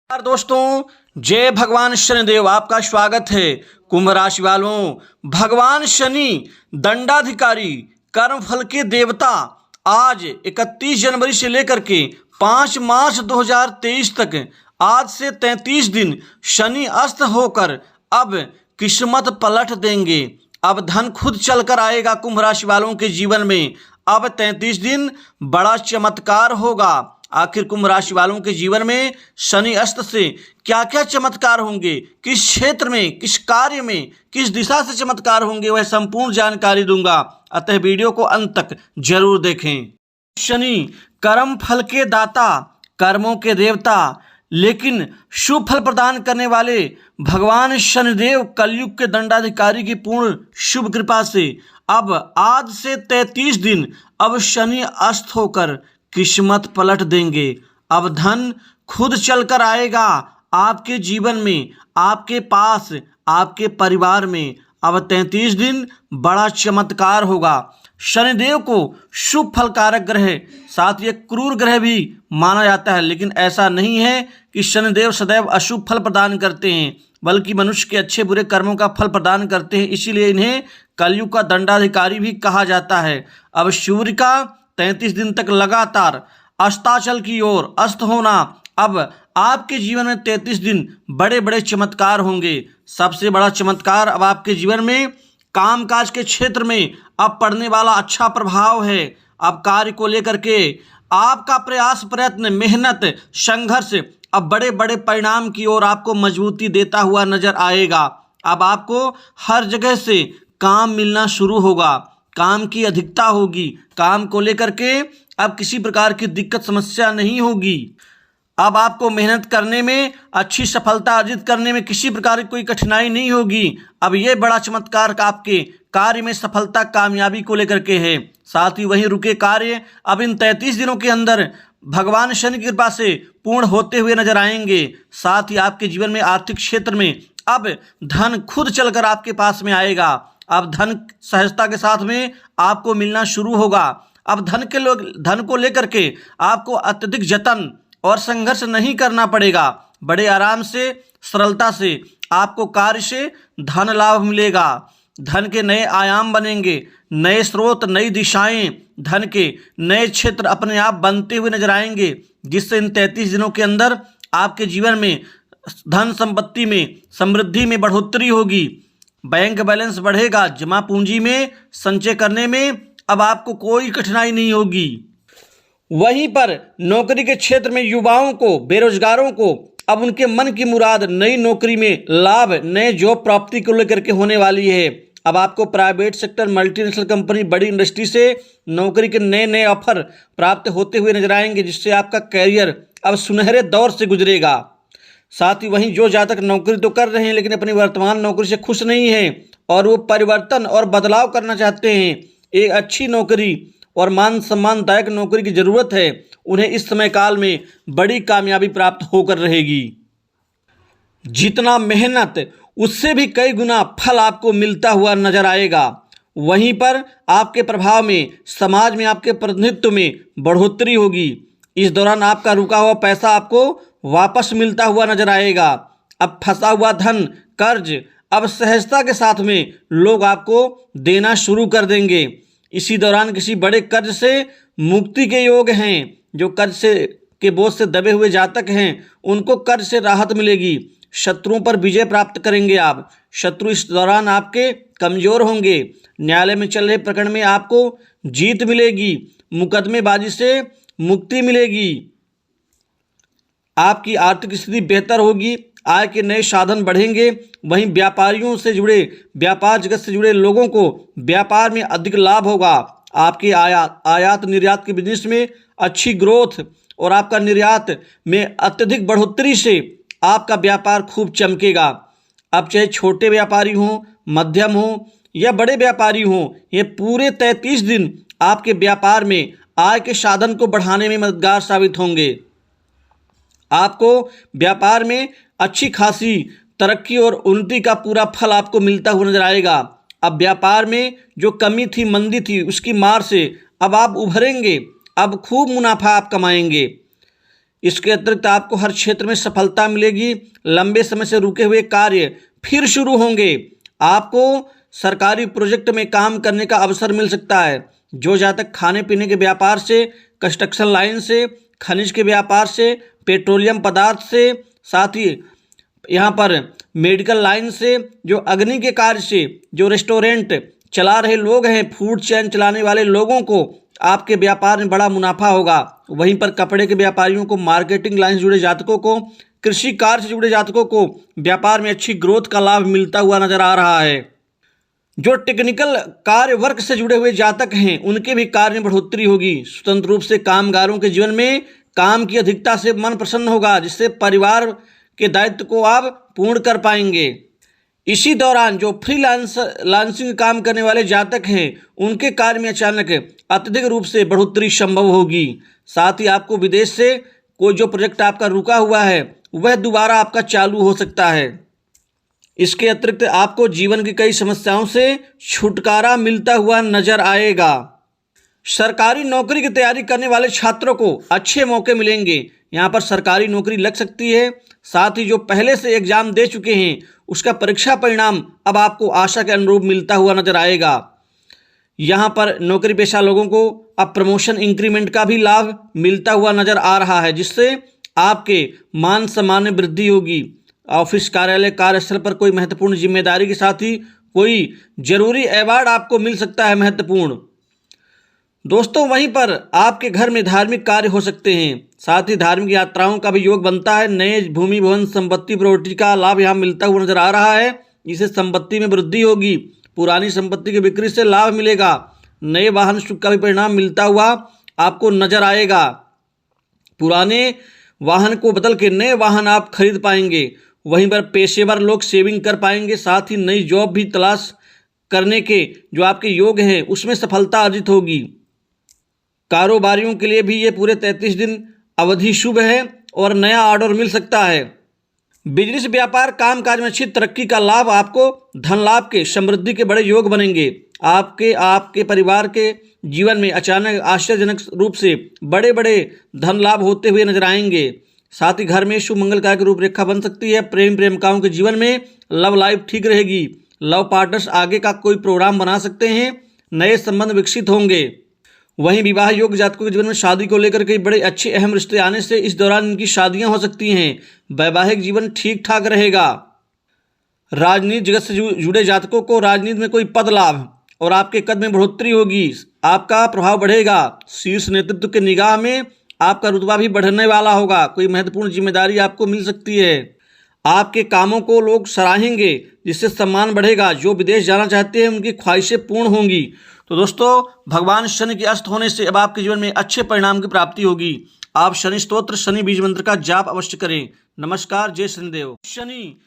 नमस्कार दोस्तों, जय भगवान शनिदेव। आपका स्वागत है। कुंभ राशि वालों, भगवान शनि दंडाधिकारी, कर्मफल के देवता, आज 31 जनवरी से लेकर के 5 मार्च 2023 तक, आज से 33 दिन शनि अस्त होकर अब किस्मत पलट देंगे। अब धन खुद चलकर आएगा कुंभ राशि वालों के जीवन में। अब 33 दिन बड़ा चमत्कार होगा। आखिर कुंभ राशि वालों के जीवन में शनि अस्त से क्या क्या चमत्कार होंगे, किस क्षेत्र में, किस कार्य में, किस दिशा से चमत्कार होंगे, वह संपूर्ण जानकारी दूंगा। अतः वीडियो को अंत तक जरूर देखें। शनि कर्म फल के दाता, कर्मों के देवता, लेकिन शुभ फल प्रदान करने वाले भगवान शनिदेव कलयुग के दंडाधिकारी की पूर्ण शुभ कृपा से अब आज से 33 दिन अब शनि अस्त होकर किस्मत पलट देंगे। अब धन खुद चलकर आएगा आपके जीवन में, आपके पास, आपके परिवार में। अब 33 दिन बड़ा चमत्कार होगा। शनिदेव को शुभ फलकारक ग्रह, साथ ही क्रूर ग्रह भी माना जाता है, लेकिन ऐसा नहीं है कि शनिदेव सदैव अशुभ फल प्रदान करते हैं, बल्कि मनुष्य के अच्छे बुरे कर्मों का फल प्रदान करते हैं। इसीलिए इन्हें कलयुग का दंडाधिकारी भी कहा जाता है। अब सूर्य का 33 दिन तक लगातार अस्ताचल की ओर अस्त होना, अब आपके जीवन में 33 दिन बड़े बड़े चमत्कार होंगे। सबसे बड़ा चमत्कार अब आपके जीवन में कामकाज के क्षेत्र में अब पड़ने वाला अच्छा प्रभाव है। अब कार्य को लेकर के आपका प्रयास, प्रयत्न, मेहनत, संघर्ष अब बड़े बड़े परिणाम की ओर आपको मजबूती देता हुआ नजर आएगा। अब आपको हर जगह से काम मिलना शुरू होगा, काम की अधिकता होगी, काम को लेकर के अब किसी प्रकार की दिक्कत समस्या नहीं होगी। अब आपको मेहनत करने में, अच्छी सफलता अर्जित करने में किसी प्रकार की कोई कठिनाई नहीं होगी। अब ये बड़ा चमत्कार आपके कार्य में सफलता, कामयाबी को लेकर के है। साथ ही वहीं रुके कार्य अब इन 33 दिनों के अंदर भगवान शनि की कृपा से पूर्ण होते हुए नजर आएंगे। साथ ही आपके जीवन में आर्थिक क्षेत्र में अब धन खुद चलकर आपके पास में आएगा। अब धन सहजता के साथ में आपको मिलना शुरू होगा। अब धन को लेकर के आपको अत्यधिक जतन और संघर्ष नहीं करना पड़ेगा। बड़े आराम से, सरलता से आपको कार्य से धन लाभ मिलेगा। धन के नए आयाम बनेंगे, नए स्रोत, नई दिशाएं, धन के नए क्षेत्र अपने आप बनते हुए नजर आएंगे, जिससे इन 33 दिनों के अंदर आपके जीवन में धन संपत्ति में, समृद्धि में बढ़ोतरी होगी। बैंक बैलेंस बढ़ेगा, जमा पूंजी में, संचय करने में अब आपको कोई कठिनाई नहीं होगी। वहीं पर नौकरी के क्षेत्र में युवाओं को, बेरोजगारों को अब उनके मन की मुराद, नई नौकरी में लाभ, नए जॉब प्राप्ति को लेकर के होने वाली है। अब आपको प्राइवेट सेक्टर, मल्टीनेशनल कंपनी, बड़ी इंडस्ट्री से नौकरी के नए नए ऑफर प्राप्त होते हुए नजर आएंगे, जिससे आपका कैरियर अब सुनहरे दौर से गुजरेगा। साथ ही वहीं जो जातक नौकरी तो कर रहे हैं लेकिन अपनी वर्तमान नौकरी से खुश नहीं है और वो परिवर्तन और बदलाव करना चाहते हैं, एक अच्छी नौकरी और मान सम्मानदायक नौकरी की जरूरत है, उन्हें इस समय काल में बड़ी कामयाबी प्राप्त होकर रहेगी। जितना मेहनत, उससे भी कई गुना फल आपको मिलता हुआ नजर आएगा। वहीं पर आपके प्रभाव में, समाज में, आपके प्रतिनिधित्व में बढ़ोतरी होगी। इस दौरान आपका रुका हुआ पैसा आपको वापस मिलता हुआ नजर आएगा। अब फंसा हुआ धन, कर्ज अब सहजता के साथ में लोग आपको देना शुरू कर देंगे। इसी दौरान किसी बड़े कर्ज से मुक्ति के योग हैं। जो कर्ज से के बोझ से दबे हुए जातक हैं, उनको कर्ज से राहत मिलेगी। शत्रुओं पर विजय प्राप्त करेंगे आप। शत्रु इस दौरान आपके कमजोर होंगे। न्यायालय में चल रहे प्रकरण में आपको जीत मिलेगी। मुकदमेबाजी से मुक्ति मिलेगी। आपकी आर्थिक स्थिति बेहतर होगी। आय के नए साधन बढ़ेंगे। वहीं व्यापारियों से जुड़े, व्यापार जगत से जुड़े लोगों को व्यापार में अधिक लाभ होगा। आपके आयात निर्यात के बिजनेस में अच्छी ग्रोथ और आपका निर्यात में अत्यधिक बढ़ोतरी से आपका व्यापार खूब चमकेगा। अब चाहे छोटे व्यापारी हों, मध्यम हों या बड़े व्यापारी हों, ये पूरे 33 दिन आपके व्यापार में आय के साधन को बढ़ाने में मददगार साबित होंगे। आपको व्यापार में अच्छी खासी तरक्की और उन्नति का पूरा फल आपको मिलता हुआ नजर आएगा। अब व्यापार में जो कमी थी, मंदी थी, उसकी मार से अब आप उभरेंगे। अब खूब मुनाफा आप कमाएंगे। इसके अतिरिक्त आपको हर क्षेत्र में सफलता मिलेगी। लंबे समय से रुके हुए कार्य फिर शुरू होंगे। आपको सरकारी प्रोजेक्ट में काम करने का अवसर मिल सकता है। जो जातक खाने पीने के व्यापार से, कंस्ट्रक्शन लाइन से, खनिज के व्यापार से, पेट्रोलियम पदार्थ से, साथ ही यहाँ पर मेडिकल लाइन से, जो अग्नि के कार्य से, जो रेस्टोरेंट चला रहे लोग हैं, फूड चेन चलाने वाले लोगों को आपके व्यापार में बड़ा मुनाफा होगा। वहीं पर कपड़े के व्यापारियों को, मार्केटिंग लाइन से जुड़े जातकों को, कृषि कार्य से जुड़े जातकों को व्यापार में अच्छी ग्रोथ का लाभ मिलता हुआ नजर आ रहा है। जो टेक्निकल कार्य वर्क से जुड़े हुए जातक हैं उनके भी कार्य में बढ़ोतरी होगी। स्वतंत्र रूप से कामगारों के जीवन में काम की अधिकता से मन प्रसन्न होगा, जिससे परिवार के दायित्व को आप पूर्ण कर पाएंगे। इसी दौरान जो फ्रीलांसिंग काम करने वाले जातक हैं उनके कार्य में अचानक अत्यधिक रूप से बढ़ोतरी संभव होगी। साथ ही आपको विदेश से कोई जो प्रोजेक्ट आपका रुका हुआ है वह दोबारा आपका चालू हो सकता है। इसके अतिरिक्त आपको जीवन की कई समस्याओं से छुटकारा मिलता हुआ नजर आएगा। सरकारी नौकरी की तैयारी करने वाले छात्रों को अच्छे मौके मिलेंगे। यहाँ पर सरकारी नौकरी लग सकती है। साथ ही जो पहले से एग्जाम दे चुके हैं उसका परीक्षा परिणाम अब आपको आशा के अनुरूप मिलता हुआ नजर आएगा। यहाँ पर नौकरी पेशा लोगों को अब प्रमोशन इंक्रीमेंट का भी लाभ मिलता हुआ नजर आ रहा है, जिससे आपके मान सम्मान में वृद्धि होगी। ऑफिस, कार्यालय, कार्यस्थल पर कोई महत्वपूर्ण जिम्मेदारी के साथ ही कोई जरूरी अवार्ड आपको मिल सकता है महत्वपूर्ण। दोस्तों, वहीं पर आपके घर में धार्मिक कार्य हो सकते हैं। साथ ही धार्मिक यात्राओं का भी योग बनता है। नए भूमि, भवन, संपत्ति, प्रॉपर्टी का लाभ यहाँ मिलता हुआ नजर आ रहा है, जिससे संपत्ति में वृद्धि होगी। पुरानी संपत्ति की बिक्री से लाभ मिलेगा। नए वाहन शुल्क का भी परिणाम मिलता हुआ आपको नजर आएगा। पुराने वाहन को बदल के नए वाहन आप खरीद पाएंगे। वहीं पर पेशेवर लोग सेविंग कर पाएंगे। साथ ही नई जॉब भी तलाश करने के जो आपके योग हैं उसमें सफलता अर्जित होगी। कारोबारियों के लिए भी ये पूरे 33 दिन अवधि शुभ है और नया ऑर्डर मिल सकता है। बिजनेस, व्यापार, कामकाज में अच्छी तरक्की का लाभ, आपको धन लाभ के, समृद्धि के बड़े योग बनेंगे। आपके परिवार के जीवन में अचानक आश्चर्यजनक रूप से बड़े बड़े धन लाभ होते हुए नजर आएंगे। साथ ही घर में शुभ मंगलकारी की रूपरेखा बन सकती है। प्रेमिकाओं के जीवन में लव लाइफ ठीक रहेगी। लव पार्टनर्स आगे का कोई प्रोग्राम बना सकते हैं। नए संबंध विकसित होंगे। वहीं विवाह योग्य जातकों के जीवन में शादी को लेकर कई बड़े अच्छे अहम रिश्ते आने से इस दौरान इनकी शादियां हो सकती हैं। वैवाहिक जीवन ठीक ठाक रहेगा। राजनीति जगत से जुड़े जातकों को राजनीति में कोई पद लाभ और आपके कद में बढ़ोतरी होगी। आपका प्रभाव बढ़ेगा। शीर्ष नेतृत्व के निगाह में आपका रुतबा भी बढ़ने वाला होगा। कोई महत्वपूर्ण जिम्मेदारी आपको मिल सकती है। आपके कामों को लोग सराहेंगे, जिससे सम्मान बढ़ेगा। जो विदेश जाना चाहते हैं उनकी ख्वाहिशें पूर्ण होंगी। तो दोस्तों, भगवान शनि के अस्त होने से अब आपके जीवन में अच्छे परिणाम की प्राप्ति होगी। आप शनि स्तोत्र, शनि बीज मंत्र का जाप अवश्य करें। नमस्कार, जय शनिदेव। शनि